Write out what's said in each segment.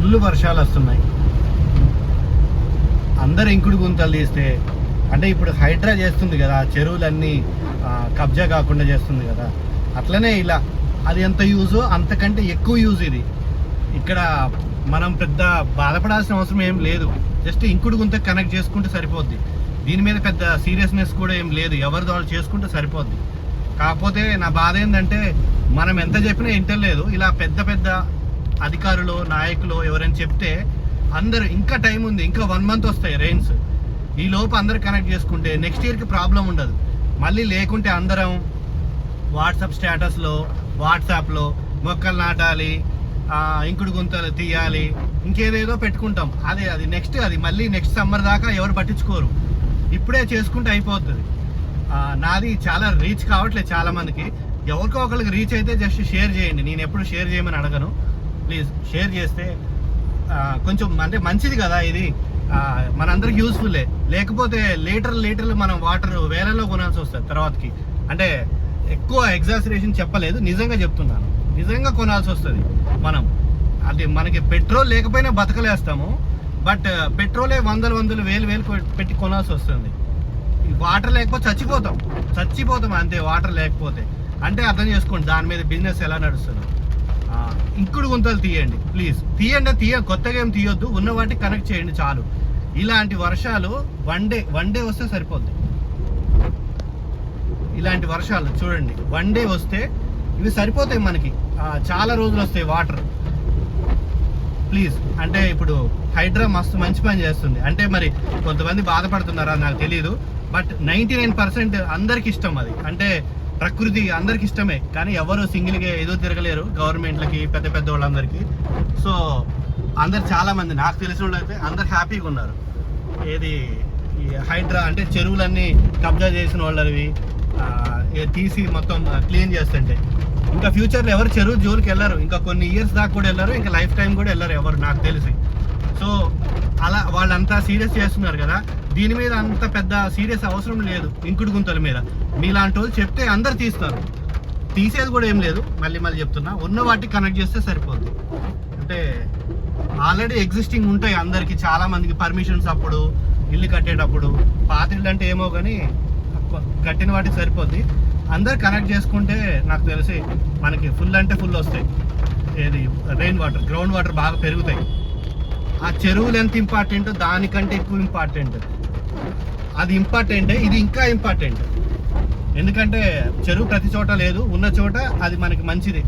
Full వర్షాలు వస్తున్నాయి. అందరు ఇంకుడు గుంతలు తీస్తే అంటే ఇప్పుడు హైడ్రా చేస్తుంది కదా, చెరువులన్నీ కబ్జా కాకుండా చేస్తుంది కదా, అట్లనే ఇలా అది ఎంత యూజో అంతకంటే ఎక్కువ యూజ్ ఇది. ఇక్కడ మనం పెద్ద బాధపడాల్సిన అవసరం ఏం లేదు, జస్ట్ ఇంకుడు గుంత కనెక్ట్ చేసుకుంటే సరిపోద్ది. దీని మీద పెద్ద సీరియస్నెస్ కూడా ఏం లేదు, ఎవరిది వాళ్ళు చేసుకుంటే సరిపోద్ది. కాకపోతే నా బాధ ఏంటంటే మనం ఎంత చెప్పినా ఇంటలేదు. ఇలా పెద్ద పెద్ద అధికారులు నాయకులు ఎవరైనా చెప్తే అందరు ఇంకా టైం ఉంది, ఇంకా 1 month వస్తాయి రెయిన్స్, ఈ లోపు అందరు కనెక్ట్ చేసుకుంటే నెక్స్ట్ ఇయర్కి ప్రాబ్లం ఉండదు. మళ్ళీ లేకుంటే అందరం వాట్సాప్ స్టేటస్లో వాట్సాప్లో మొక్కలు నాటాలి, ఇంకుడు గుంతలు తీయాలి, ఇంకేదేదో పెట్టుకుంటాం. అది నెక్స్ట్ అది మళ్ళీ నెక్స్ట్ సమ్మర్ దాకా ఎవరు పట్టించుకోరు. ఇప్పుడే చేసుకుంటే అయిపోతుంది. నాది చాలా రీచ్ కావట్లేదు చాలా మందికి. ఎవరికో ఒకరికి రీచ్ అయితే జస్ట్ షేర్ చేయండి. నేను ఎప్పుడు షేర్ చేయమని అడగను, ప్లీజ్ షేర్ చేస్తే కొంచెం అంటే మంచిది కదా ఇది, మనందరికి యూస్ఫుల్లే. లేకపోతే లీటర్లు మనం వాటర్ వేలలో కొనాల్సి వస్తుంది తర్వాతకి. అంటే ఎక్కువ ఎగ్జాసరేషన్ చెప్పలేదు, నిజంగా చెప్తున్నాను, నిజంగా కొనాల్సి వస్తుంది మనం. అది మనకి పెట్రోల్ లేకపోయినా బతకలేస్తాము, బట్ పెట్రోలే వందలు వేలు పెట్టి కొనాల్సి వస్తుంది. వాటర్ లేకపోతే చచ్చిపోతాం అంతే, వాటర్ లేకపోతే. అంటే అర్థం చేసుకోండి దాని మీద బిజినెస్ ఎలా నడుస్తుంది. ఇంకుడు గుంతలు తీయండి ప్లీజ్, కొత్తగా ఏం తీయొద్దు, ఉన్న వాటికి కనెక్ట్ చేయండి చాలు. ఇలాంటి వర్షాలు వన్ డే వస్తే సరిపోద్ది. ఇలాంటి వర్షాలు చూడండి, 1 day వస్తే ఇవి సరిపోతాయి మనకి, చాలా రోజులు వస్తాయి వాటర్. ప్లీజ్ అంటే ఇప్పుడు హైడ్రా మస్తు మంచి పని చేస్తుంది. అంటే మరి కొంతమంది బాధపడుతున్నారా నాకు తెలియదు, బట్ 99% అందరికి ఇష్టం అది. అంటే ప్రకృతి అందరికి ఇష్టమే, కానీ ఎవరు సింగిల్గా ఏదో తిరగలేరు గవర్నమెంట్లకి, పెద్ద వాళ్ళందరికీ. సో అందరు చాలా మంది నాకు తెలిసిన వాళ్ళు అయితే అందరు హ్యాపీగా ఉన్నారు. ఏది ఈ హైడ్రా అంటే చెరువులన్నీ కబ్జా చేసిన వాళ్ళవి తీసి మొత్తం క్లీన్ చేస్తుంటే ఇంకా ఫ్యూచర్లో ఎవరు చెరువు జోలికి వెళ్ళరు, ఇంకా కొన్ని ఇయర్స్ దాకా కూడా వెళ్ళరు, ఇంకా లైఫ్ టైం కూడా వెళ్ళరు ఎవరు నాకు తెలిసి. సో అలా వాళ్ళంతా సీరియస్ చేస్తున్నారు కదా, దీని మీద అంత పెద్ద సీరియస్ అవసరం లేదు. ఇంకుడు గుంతల మీద మీలాంటి వాళ్ళు చెప్తే అందరు తీస్తారు, తీసేది కూడా ఏం లేదు. మళ్ళీ చెప్తున్నా, ఉన్న వాటికి కనెక్ట్ చేస్తే సరిపోద్ది. అంటే ఆల్రెడీ ఎగ్జిస్టింగ్ ఉంటాయి అందరికి, చాలా మందికి పర్మిషన్స్ అప్పుడు ఇల్లు కట్టేటప్పుడు. పాత ఇల్లు అంటే ఏమో కానీ కట్టిన వాటికి సరిపోద్ది. అందరు కనెక్ట్ చేసుకుంటే నాకు తెలిసి మనకి ఫుల్ అంటే ఫుల్ వస్తాయి. ఏది రెయిన్ వాటర్, గ్రౌండ్ వాటర్ బాగా పెరుగుతాయి. ఆ చెరువులు ఎంత ఇంపార్టెంట్ దానికంటే ఎక్కువ ఇంపార్టెంట్ అది ఇంపార్టెంటే, ఇది ఇంకా ఇంపార్టెంట్. ఎందుకంటే చెరువు ప్రతి చోట లేదు, ఉన్న చోట అది మనకి మంచిది.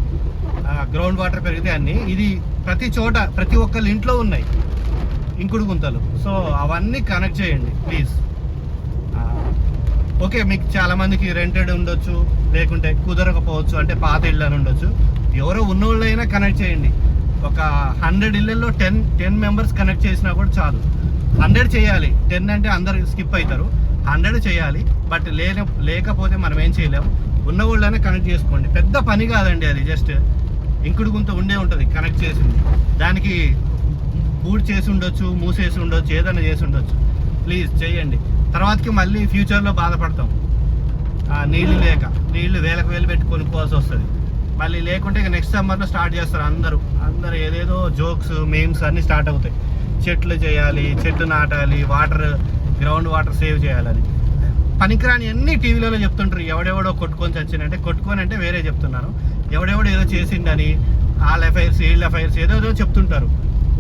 గ్రౌండ్ వాటర్ పెరిగితే అన్నీ, ఇది ప్రతి చోట ప్రతి ఒక్కళ్ళ ఇంట్లో ఉన్నాయి ఇంకుడు గుంతలు. సో అవన్నీ కనెక్ట్ చేయండి ప్లీజ్. ఓకే, మీకు చాలా మందికి రెంటెడ్ ఉండొచ్చు, లేకుంటే కుదరకపోవచ్చు, అంటే పాత ఇళ్ళు అని ఉండొచ్చు. ఎవరో ఉన్నోళ్ళైనా కనెక్ట్ చేయండి. ఒక 100 ఇళ్ళల్లో 10 మెంబర్స్ కనెక్ట్ చేసినా కూడా చాలు. 100 చేయాలి, 10 అంటే అందరు స్కిప్ అవుతారు. 100 చేయాలి, బట్ లేకపోతే మనం ఏం చేయలేము. ఉన్న వాళ్ళైనా కనెక్ట్ చేసుకోండి, పెద్ద పని కాదండి అది. జస్ట్ ఇంకుడు గుంత ఉంటుంది కనెక్ట్ చేసింది, దానికి బూట్ చేసి ఉండొచ్చు, మూసేసి ఉండొచ్చు, ఏదైనా చేసి ఉండొచ్చు. ప్లీజ్ చేయండి. తర్వాతకి మళ్ళీ ఫ్యూచర్లో బాధపడతాం, నీళ్ళు లేక వేలకు వేలు పెట్టి కొనుక్కోవాల్సి వస్తుంది. మళ్ళీ లేకుంటే ఇక నెక్స్ట్ సమ్మర్లో స్టార్ట్ చేస్తారు అందరు ఏదేదో జోక్స్ మేమ్స్ అన్నీ స్టార్ట్ అవుతాయి. చెట్లు చేయాలి, చెట్లు నాటాలి, గ్రౌండ్ వాటర్ సేవ్ చేయాలని పనికిరాని అన్ని టీవీలలో చెప్తుంటారు. ఎవడెవడో కొట్టుకొని చచ్చిందంటే, కొట్టుకొని అంటే వేరే చెప్తున్నాను, ఎవడెవడో ఏదో చేసిండని, వాళ్ళ అఫైర్స్ వీళ్ళ అఫైర్స్ ఏదో చెప్తుంటారు.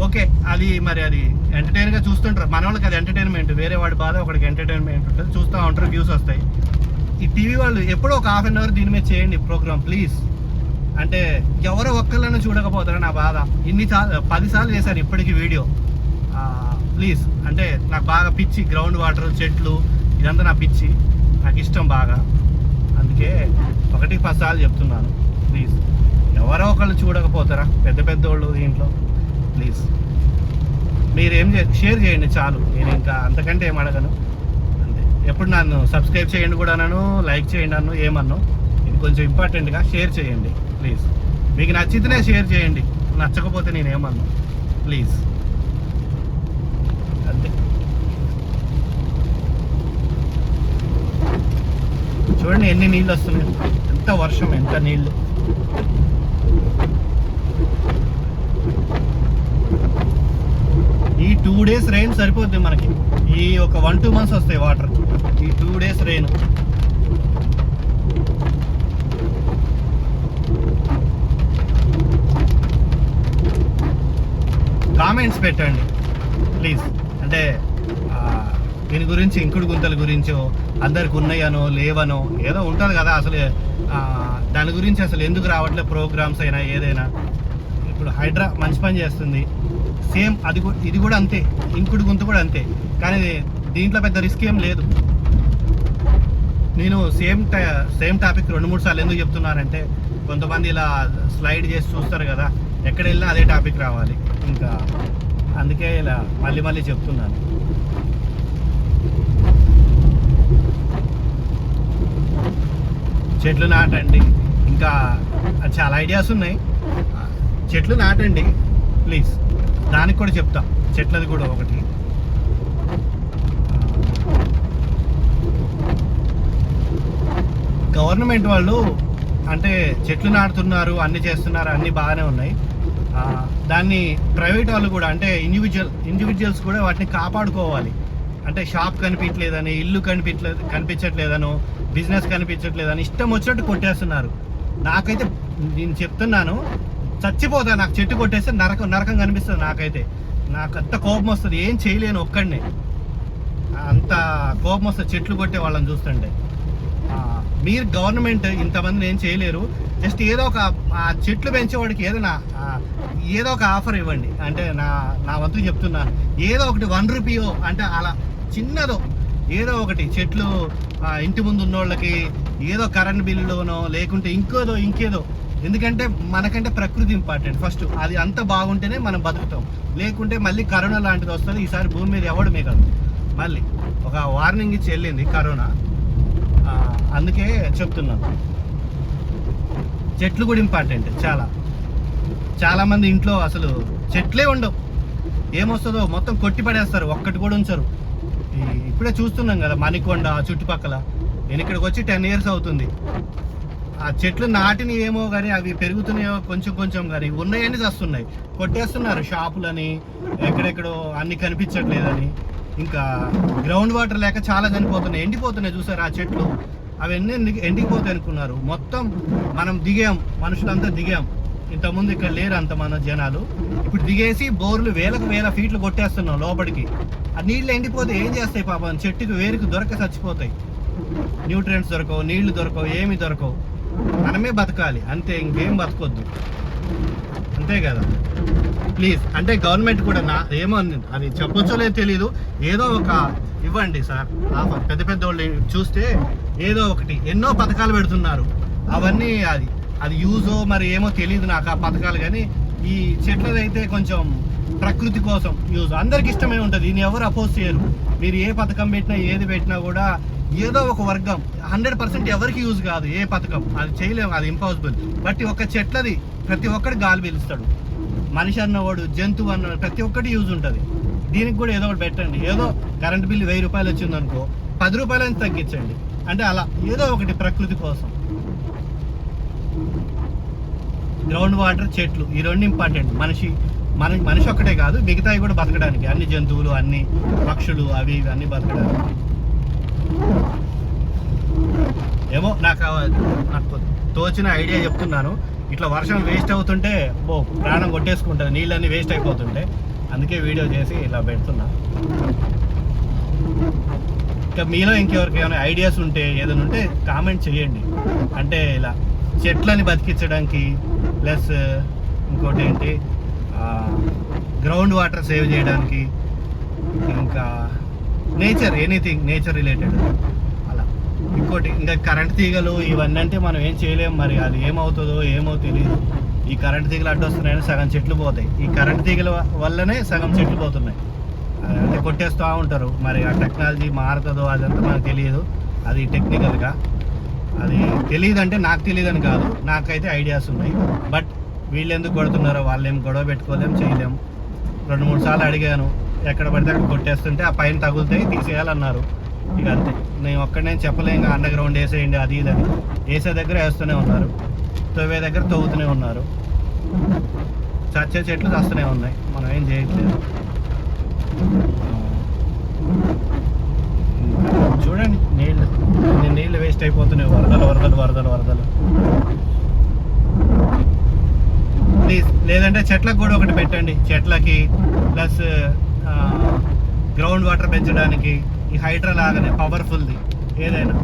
ఓకే, అది మరి అది ఎంటర్టైన్గా చూస్తుంటారు. మన వాళ్ళకి అది ఎంటర్టైన్మెంట్, వేరే వాడి బాధ ఒకటికి ఎంటర్టైన్మెంట్ ఉంటుంది, చూస్తూ ఉంటారు, వ్యూస్ వస్తాయి. ఈ టీవీ వాళ్ళు ఎప్పుడో ఒక 1/2 hour దీని మీద చేయండి ప్రోగ్రామ్ ప్లీజ్. అంటే ఎవరో ఒక్కళ్ళను చూడకపోతారా నా బాధ. 10 సార్లు చేశాను ఇప్పటికీ వీడియో. ప్లీజ్ అంటే నాకు బాగా పిచ్చి, గ్రౌండ్ వాటర్, చెట్లు, ఇదంతా నా పిచ్చి, నాకు ఇష్టం బాగా. అందుకే 10 సార్లు చెప్తున్నాను ప్లీజ్. ఎవరో ఒకళ్ళు చూడకపోతారా పెద్ద వాళ్ళు దీంట్లో, ప్లీజ్ మీరేం షేర్ చేయండి చాలు. నేను ఇంకా అంతకంటే ఏం అడగను. అంతే. ఎప్పుడు నన్ను సబ్స్క్రైబ్ చేయండి కూడా, నన్ను లైక్ చేయండి, నన్ను ఏమన్నా ఇది కొంచెం ఇంపార్టెంట్గా షేర్ చేయండి ప్లీజ్. మీకు నచ్చితేనే షేర్ చేయండి, నచ్చకపోతే నేనేమన్నా ప్లీజ్. అంతే. చూడండి ఎన్ని నీళ్ళు వస్తున్నాయి, ఎంత వర్షం, ఎంత నీళ్ళు. days రెయిన్ సరిపోద్ది మనకి. ఈ ఒక 1-2 months వస్తాయి వాటర్, ఈ 2 days రెయిన్. కామెంట్స్ పెట్టండి ప్లీజ్. అంటే దీని గురించి, ఇంకుడు గుంతల గురించో, అందరికి ఉన్నాయనో లేవనో ఏదో ఉంటుంది కదా. అసలు దాని గురించి అసలు ఎందుకు రావట్లే ప్రోగ్రామ్స్ అయినా ఏదైనా. ఇప్పుడు హైడ్రా మంచి పని చేస్తుంది, సేమ్ అది ఇది కూడా అంతే, ఇంకుడు గుంత కూడా అంతే. కానీ దీంట్లో పెద్ద రిస్క్ ఏం లేదు. నేను సేమ్ టాపిక్ 2-3 సార్లు ఎందుకు చెప్తున్నానంటే, కొంతమంది ఇలా స్లైడ్ చేసి చూస్తారు కదా, ఎక్కడ వెళ్ళినా అదే టాపిక్ రావాలి. ఇంకా అందుకే ఇలా మళ్ళీ చెప్తున్నాను. చెట్లు నాటండి, ఇంకా చాలా ఐడియాస్ ఉన్నాయి. చెట్లు నాటండి ప్లీజ్, దానికి కూడా చెప్తా. చెట్లది కూడా ఒకటి. గవర్నమెంట్ వాళ్ళు అంటే చెట్లు నాటుతున్నారు, అన్ని చేస్తున్నారు, అన్నీ బాగానే ఉన్నాయి. దాన్ని ప్రైవేట్ వాళ్ళు కూడా, అంటే ఇండివిజువల్స్ కూడా వాటిని కాపాడుకోవాలి. అంటే షాప్ కనిపించలేదని, ఇల్లు కనిపించట్లేదనో, బిజినెస్ కనిపించట్లేదని ఇష్టం వచ్చినట్టు కొట్టేస్తున్నారు. నాకైతే నేను చెప్తున్నాను, చచ్చిపోతా నాకు చెట్టు కొట్టేస్తే నరకం కనిపిస్తుంది. నాకు అంత కోపం వస్తుంది, ఏం చేయలేను ఒక్కడినే, అంత కోపం వస్తుంది చెట్లు కొట్టే వాళ్ళని చూస్తుంటే. మీరు గవర్నమెంట్ ఇంతమందిని ఏం చేయలేరు. జస్ట్ ఏదో ఒక చెట్లు పెంచేవాడికి ఏదో ఒక ఆఫర్ ఇవ్వండి. అంటే నా వంతు చెప్తున్నాను, ఏదో ఒకటి 1 రూపీయో, అంటే అలా చిన్నదో ఏదో ఒకటి చెట్లు ఇంటి ముందు ఉన్నోళ్ళకి, ఏదో కరెంట్ బిల్లులోనో, లేకుంటే ఇంకేదో. ఎందుకంటే మనకంటే ప్రకృతి ఇంపార్టెంట్ ఫస్ట్. అది అంత బాగుంటేనే మనం బతుకుతాం. లేకుంటే మళ్ళీ కరోనా లాంటిది వస్తుంది. ఈసారి భూమి మీద ఎవడు మిగలదు. మళ్ళీ ఒక వార్నింగ్ ఇచ్చి వెళ్ళింది కరోనా. అందుకే చెప్తున్నాను, చెట్లు కూడా ఇంపార్టెంట్. చాలా మంది ఇంట్లో అసలు చెట్లే ఉండవు. ఏమొస్తుందో మొత్తం కొట్టి పడేస్తారు, ఒక్కటి కూడా ఉంచరు. ఇప్పుడే చూస్తున్నాం కదా మణికొండ చుట్టుపక్కల. నేను ఇక్కడికి వచ్చి 10 years అవుతుంది. ఆ చెట్లు నాటిని ఏమో కానీ అవి పెరుగుతున్నాయో కొంచెం కానీ, ఉన్నాయని వస్తున్నాయి, కొట్టేస్తున్నారు షాపులని, ఎక్కడెక్కడో అన్ని కనిపించట్లేదని. ఇంకా గ్రౌండ్ వాటర్ లేక చాలా చనిపోతున్నాయి, ఎండిపోతున్నాయి. చూసారు ఆ చెట్లు, అవన్నీ ఎండిపోతాయి అనుకున్నారు. మొత్తం మనం మనుషులంతా దిగాం. ఇంతకుముందు ఇక్కడ లేరు అంత మన జనాలు. ఇప్పుడు దిగేసి బోర్లు వేల ఫీట్లు కొట్టేస్తున్నాం లోపలికి. ఆ నీళ్ళు ఎండిపోతే ఏం చేస్తాయి పాపం, చెట్టుకు వేరుకు చచ్చిపోతాయి. న్యూట్రియంట్స్ దొరకవు, నీళ్లు దొరకవు, ఏమి దొరకవు. మనమే బతకాలి అంతే, ఇంకేం బతకొద్దు. అంతే కదా ప్లీజ్. అంటే గవర్నమెంట్ కూడా ఏమో అది చెప్పొచ్చో లేదో తెలీదు, ఏదో ఒక ఇవ్వండి సార్ ఆఫర్. పెద్ద వాళ్ళు చూస్తే ఏదో ఒకటి, ఎన్నో పథకాలు పెడుతున్నారు. అవన్నీ అది యూజో మరి ఏమో తెలియదు నాకు ఆ పథకాలు. కానీ ఈ చెట్లదైతే కొంచెం ప్రకృతి కోసం యూజ్, అందరికి ఇష్టమే ఉంటుంది. దీన్ని ఎవరు అపోజ్ చేయరు. మీరు ఏ పథకం పెట్టినా, ఏది పెట్టినా కూడా ఏదో ఒక వర్గం 100% ఎవరికి యూజ్ కాదు ఏ పథకం, అది చేయలేము, అది ఇంపాసిబుల్. బట్ ఒక చెట్లది ప్రతి ఒక్కటి గాలి పీలుస్తాడు. మనిషి అన్నవాడు, జంతువు అన్నవాడు, ప్రతి ఒక్కటి యూజ్ ఉంటుంది. దీనికి కూడా ఏదో ఒకటి పెట్టండి. ఏదో కరెంట్ బిల్లు 1000 రూపాయలు వచ్చిందనుకో, 10 రూపాయలని తగ్గించండి. అంటే అలా ఏదో ఒకటి ప్రకృతి కోసం. గ్రౌండ్ వాటర్, చెట్లు, ఈ 2 ఇంపార్టెంట్. మనిషి ఒక్కటే కాదు, మిగతావి కూడా బతకడానికి, అన్ని జంతువులు, అన్ని పక్షులు, అవి అన్నీ బతకడానికి. ఏమో నాకు తోచిన ఐడియా చెప్తున్నాను. ఇట్లా వర్షం వేస్ట్ అవుతుంటే ప్రాణం కొట్టేసుకుంటుంది, నీళ్ళన్నీ వేస్ట్ అయిపోతుంటే. అందుకే వీడియో చేసి ఇలా పెడుతున్నా. ఇంకా మీలో ఇంకెవరికి ఏమైనా ఐడియాస్ ఉంటే, ఏదైనా ఉంటే కామెంట్ చేయండి. అంటే ఇలా చెట్లని బతికించడానికి, ప్లస్ ఇంకోటి ఏంటి, గ్రౌండ్ వాటర్ సేవ్ చేయడానికి, ఇంకా ఎనీథింగ్ నేచర్ రిలేటెడ్ అలా. ఇంకోటి ఇంకా కరెంట్ తీగలు ఇవన్నీ అంటే మనం ఏం చేయలేము. మరి అది ఏమవుతుందో ఏమో తెలియదు. ఈ కరెంట్ తీగలు అడ్డొస్తున్నాయని సగం చెట్లు పోతాయి. ఈ కరెంట్ తీగల వల్లనే సగం చెట్లు పోతున్నాయి. అంటే కొట్టేస్తూ ఉంటారు. మరి ఆ టెక్నాలజీ మారుతుందో అదంతా మనకు తెలియదు. అది టెక్నికల్గా అది తెలియదు. అంటే నాకు తెలియదని కాదు, నాకైతే ఐడియాస్ ఉన్నాయి. బట్ వీళ్ళు ఎందుకు కొడుతున్నారో, వాళ్ళేం గొడవ పెట్టుకోలేం, చేయలేము. 2-3 సార్లు అడిగాను, ఎక్కడ పడితే అక్కడ కొట్టేస్తుంటే ఆ పైన తగులుతాయి, తీసేయాలన్నారు. ఇక అంతే, నేను ఒక్కడనే చెప్పలేం. అండర్ గ్రౌండ్ వేసేయండి అది ఇదని. వేసే దగ్గర వేస్తూనే ఉన్నారు, తవ్వే దగ్గర తవ్వుతూనే ఉన్నారు. చచ్చే చెట్లు చస్తూనే ఉన్నాయి, మనం ఏం చేయట్లేదు. చూడండి నీళ్ళు వేస్ట్ అయిపోతున్నాయి, వరదలు వరదలు వరదలు వరదలు. ప్లీజ్, లేదంటే చెట్లకు కూడా ఒకటి పెట్టండి, చెట్లకి ప్లస్ గ్రౌండ్ వాటర్ పెంచడానికి ఈ హైడ్రా లాగానే పవర్ఫుల్ది ఏదైనా.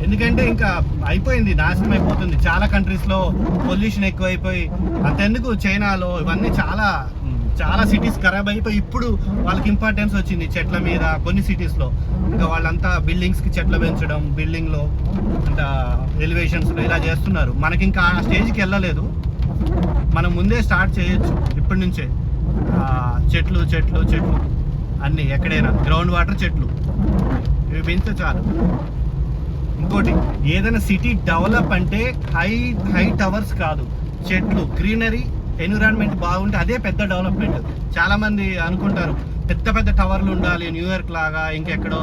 ఎందుకంటే ఇంకా అయిపోయింది, నాశనం అయిపోతుంది. చాలా కంట్రీస్లో పొల్యూషన్ ఎక్కువైపోయి, అంతెందుకు చైనాలో ఇవన్నీ చాలా చాలా సిటీస్ ఖరాబ్ అయిపోయి ఇప్పుడు వాళ్ళకి ఇంపార్టెన్స్ వచ్చింది చెట్ల మీద. కొన్ని సిటీస్లో ఇంకా వాళ్ళంతా బిల్డింగ్స్కి చెట్లు పెంచడం, బిల్డింగ్లో అంత ఎలివేషన్స్లో ఇలా చేస్తున్నారు. మనకి ఇంకా ఆ స్టేజ్కి వెళ్ళలేదు, మనం ముందే స్టార్ట్ చేయొచ్చు ఇప్పటి నుంచే. చెట్లు చెట్లు చెట్లు అన్నీ, ఎక్కడైనా గ్రౌండ్ వాటర్ చెట్లు ఇవి పెంచితే చాలు. ఇంకోటి, ఏదైనా సిటీ డెవలప్ అంటే హై టవర్స్ కాదు, చెట్లు, గ్రీనరీ, ఎన్విరాన్మెంట్ బాగుంటే అదే పెద్ద డెవలప్మెంట్. చాలా మంది అనుకుంటారు పెద్ద పెద్ద టవర్లు ఉండాలి, న్యూయార్క్ లాగా ఇంకెక్కడో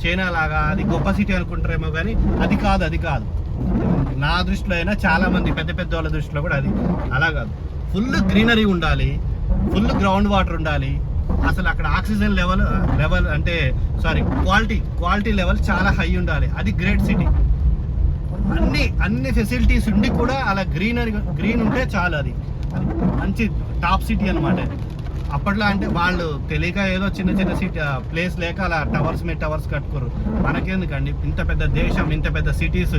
చైనా లాగా, అది గొప్ప సిటీ అనుకుంటారేమో, కానీ అది కాదు. నా దృష్టిలో అయినా, చాలా మంది పెద్ద పెద్ద వాళ్ళ దృష్టిలో కూడా అది అలా కాదు. ఫుల్ గ్రీనరీ ఉండాలి, ఫుల్ గ్రౌండ్ వాటర్ ఉండాలి. అసలు అక్కడ ఆక్సిజన్ లెవెల్ అంటే క్వాలిటీ లెవెల్ చాలా హై ఉండాలి. అది గ్రేట్ సిటీ. అన్ని ఫెసిలిటీస్ ఉండి కూడా అలా గ్రీన్ ఉంటే చాలు, అది మంచి టాప్ సిటీ అనమాట. అప్పట్లో అంటే వాళ్ళు తెలియక ఏదో చిన్న చిన్న సిటీ ప్లేస్ లేక అలా టవర్స్ మీద టవర్స్ కట్టుకోరు. మనకెందుకండి, ఇంత పెద్ద దేశం, ఇంత పెద్ద సిటీస్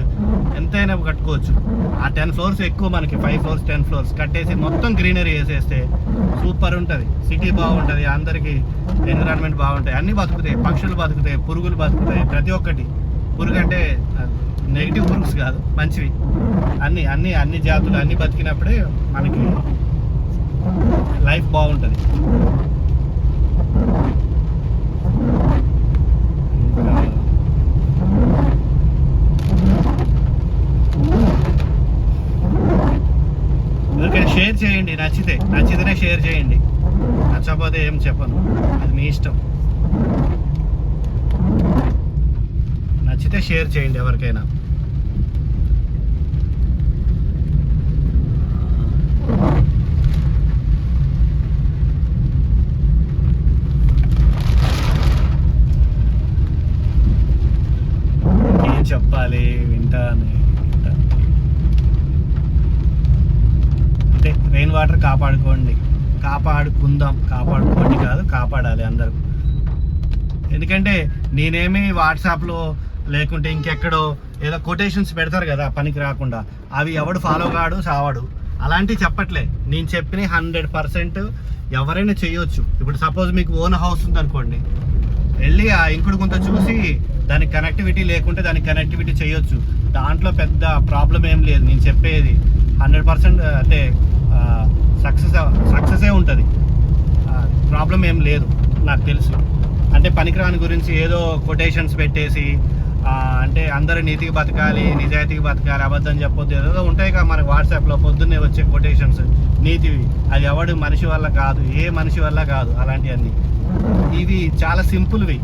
ఎంతైనా కట్టుకోవచ్చు. ఆ 10 floors ఎక్కువ, మనకి 5 floors 10 floors కట్టేసి మొత్తం గ్రీనరీ వేసేస్తే సూపర్ ఉంటుంది, సిటీ బాగుంటుంది, అందరికీ ఎన్విరాన్మెంట్ బాగుంటాయి, అన్నీ బతుకుతాయి, పక్షులు బతుకుతాయి, పురుగులు బతుకుతాయి, ప్రతి ఒక్కటి. పురుగు అంటే నెగిటివ్ పురుగుస్ కాదు, మంచివి. అన్ని జాతులు అన్ని బతికినప్పుడే మనకి లైఫ్ బాగుంటుంది. ఎవరికైనా షేర్ చేయండి, నచ్చితేనే షేర్ చేయండి, నచ్చకపోతే ఏం చెప్పను, అది మీ ఇష్టం. నచ్చితే షేర్ చేయండి ఎవరికైనా. ఏం చెప్పాలి, వింటాను. అంటే రెయిన్ వాటర్ కాపాడుకోండి కాదు, కాపాడాలి అందరూ. ఎందుకంటే నేనేమి వాట్సాప్లో లేకుంటే ఇంకెక్కడో ఏదో కొటేషన్స్ పెడతారు కదా పనికి రాకుండా, అవి ఎవడు ఫాలో కాడు, సావాడు, అలాంటివి చెప్పట్లే. నేను చెప్పిన 100% ఎవరైనా చేయొచ్చు. ఇప్పుడు సపోజ్ మీకు ఓన్ హౌస్ ఉందనుకోండి, వెళ్ళి ఆ ఇంకుడు గుంత చూసి దానికి కనెక్టివిటీ లేకుంటే దానికి కనెక్టివిటీ చేయొచ్చు. దాంట్లో పెద్ద ప్రాబ్లం ఏం లేదు. నేను చెప్పేది 100% అంటే సక్సెసే ఉంటుంది, ప్రాబ్లం ఏం లేదు నాకు తెలుసు. అంటే పనికిరాని గురించి ఏదో కొటేషన్స్ పెట్టేసి అంటే అందరూ నీతికి బతకాలి, నిజాయితీకి బతకాలి, అబద్ధం చెప్పొద్దు, ఏదో ఉంటాయి కదా మనకి వాట్సాప్లో పొద్దున్నే వచ్చే కొటేషన్స్ నీతివి. అది ఎవడు మనిషి వల్ల కాదు, ఏ మనిషి వల్ల కాదు అలాంటివన్నీ. ఇవి చాలా సింపుల్వి,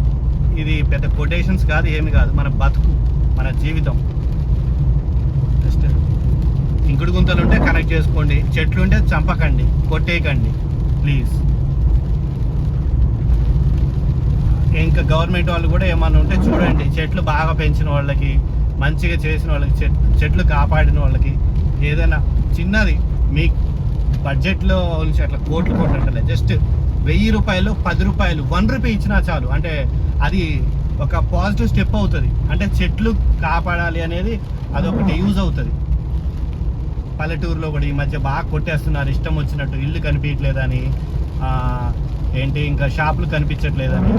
ఇది పెద్ద కొటేషన్స్ కాదు, ఏమి కాదు. మన బతుకు, మన జీవితం. జస్ట్ ఇంకుడు గుంతలు ఉంటే కనెక్ట్ చేసుకోండి, చెట్లు ఉంటే చంపకండి, కొట్టేయకండి ప్లీజ్. ఇంకా గవర్నమెంట్ వాళ్ళు కూడా ఏమన్నా ఉంటే చూడండి, చెట్లు బాగా పెంచిన వాళ్ళకి, మంచిగా చేసిన వాళ్ళకి, చెట్లు కాపాడిన వాళ్ళకి ఏదైనా చిన్నది మీ బడ్జెట్లో నుంచి అట్లా కోట్లు అంటే జస్ట్ 1000 రూపాయలు, 10 రూపాయలు, 1 రూపీ ఇచ్చినా చాలు. అంటే అది ఒక పాజిటివ్ స్టెప్ అవుతుంది. అంటే చెట్లు కాపాడాలి అనేది అదొకటి యూజ్ అవుతుంది. పల్లెటూరులో కూడా ఈ మధ్య బాగా కొట్టేస్తున్నారు ఇష్టం వచ్చినట్టు, ఇల్లు కనిపించట్లేదని, ఇంకా షాపులు కనిపించట్లేదని,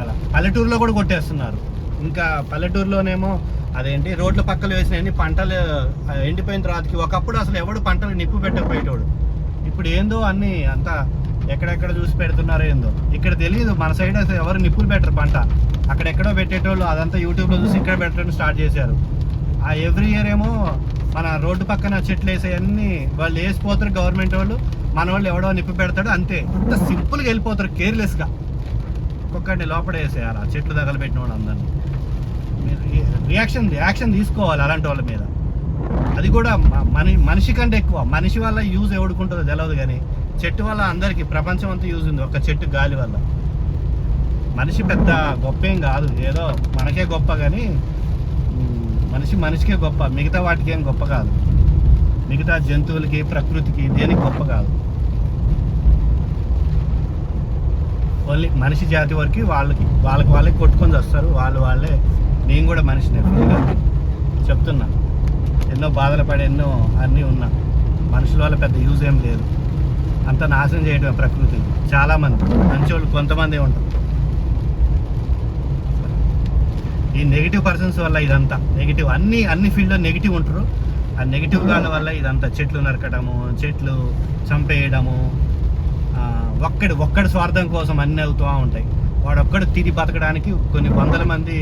అలా పల్లెటూరులో కూడా కొట్టేస్తున్నారు. ఇంకా పల్లెటూరులోనేమో రోడ్ల పక్కన వేసిన పంటలు ఎండిపోయిన తర్వాతకి, ఒకప్పుడు అసలు ఎవడు పంటలు నిప్పు పెట్టకపోయేటోడు, ఇప్పుడు ఏందో అన్నీ అంతా ఎక్కడెక్కడ చూసి పెడుతున్నారో ఏందో. ఇక్కడ తెలియదు, మన సైడ్ అసలు ఎవరు నిప్పులు పెట్టరు, పంట అక్కడెక్కడో పెట్టేటోళ్ళు అదంతా యూట్యూబ్లో చూసి ఇక్కడ పెట్టడం స్టార్ట్ చేశారు. ఆ ఎవ్రీ ఇయర్ ఏమో మన రోడ్డు పక్కన చెట్లు వేసేవన్నీ వాళ్ళు వేసిపోతారు గవర్నమెంట్ వాళ్ళు, మన వాళ్ళు ఎవడో నిప్పు పెడతాడు, అంతే. ఇంత సింపుల్గా వెళ్ళిపోతారు కేర్లెస్గా. ఒక్కొక్కడిని లోపల వేసేయాలి ఆ చెట్లు తగలబెట్టిన వాళ్ళు అందరినీ. యాక్షన్ తీసుకోవాలి అలాంటి వాళ్ళ మీద. అది కూడా మనిషి కంటే ఎక్కువ, మనిషి వల్ల యూజ్ ఎవడుకుంటుందో తెలియదు, కానీ చెట్టు వల్ల అందరికీ ప్రపంచం అంతా యూజ్ ఉంది, ఒక చెట్టు గాలి వల్ల. మనిషి పెద్ద గొప్ప ఏం కాదు, ఏదో మనకే గొప్ప కానీ మనిషికే గొప్ప, మిగతా వాటికి ఏం గొప్ప కాదు. మిగతా జంతువులకి, ప్రకృతికి దేనికి గొప్ప కాదు. ఓన్లీ మనిషి జాతి వరకు వాళ్ళకి కొట్టుకొని వస్తారు. వాళ్ళే నేను కూడా మనిషినే ఫుల్గా చెప్తున్నా. ఎన్నో బాధలు పడి ఎన్నో అన్నీ ఉన్నా. మనుషుల వల్ల పెద్ద యూజ్ ఏం లేదు. అంత నాశనం చేయడమే ప్రకృతిని. చాలామంది మంచోళ్ళు కొంతమంది ఉంటారు. ఈ నెగిటివ్ పర్సన్స్ వల్ల ఇదంతా నెగిటివ్, అన్ని ఫీల్డ్లో నెగిటివ్ ఉంటారు. ఆ నెగిటివ్ గాళ్ళ వల్ల ఇదంతా చెట్లు నరకడము, చెట్లు చంపేయడము, ఒక్కడి స్వార్థం కోసం అన్నీ అవుతూ ఉంటాయి. వాడు ఒక్కడు తిరిగి బతకడానికి కొన్ని వందల మంది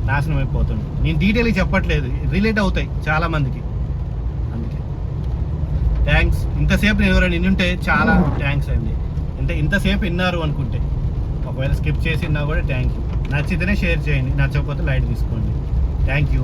నాశనం అయిపోతుంది. నేను డీటెయిల్గా చెప్పట్లేదు, రిలేట్ అవుతాయి చాలామందికి. అందుకే థ్యాంక్స్. ఇంతసేపు నేను ఎవరైనా వినుంటే చాలా థ్యాంక్స్ అండి. అంటే ఇంతసేపు విన్నారు అనుకుంటే, ఒకవేళ స్కిప్ చేసి విన్నా కూడా థ్యాంక్ యూ. నచ్చితేనే షేర్ చేయండి, నచ్చకపోతే లైట్ తీసుకోండి. Thank you.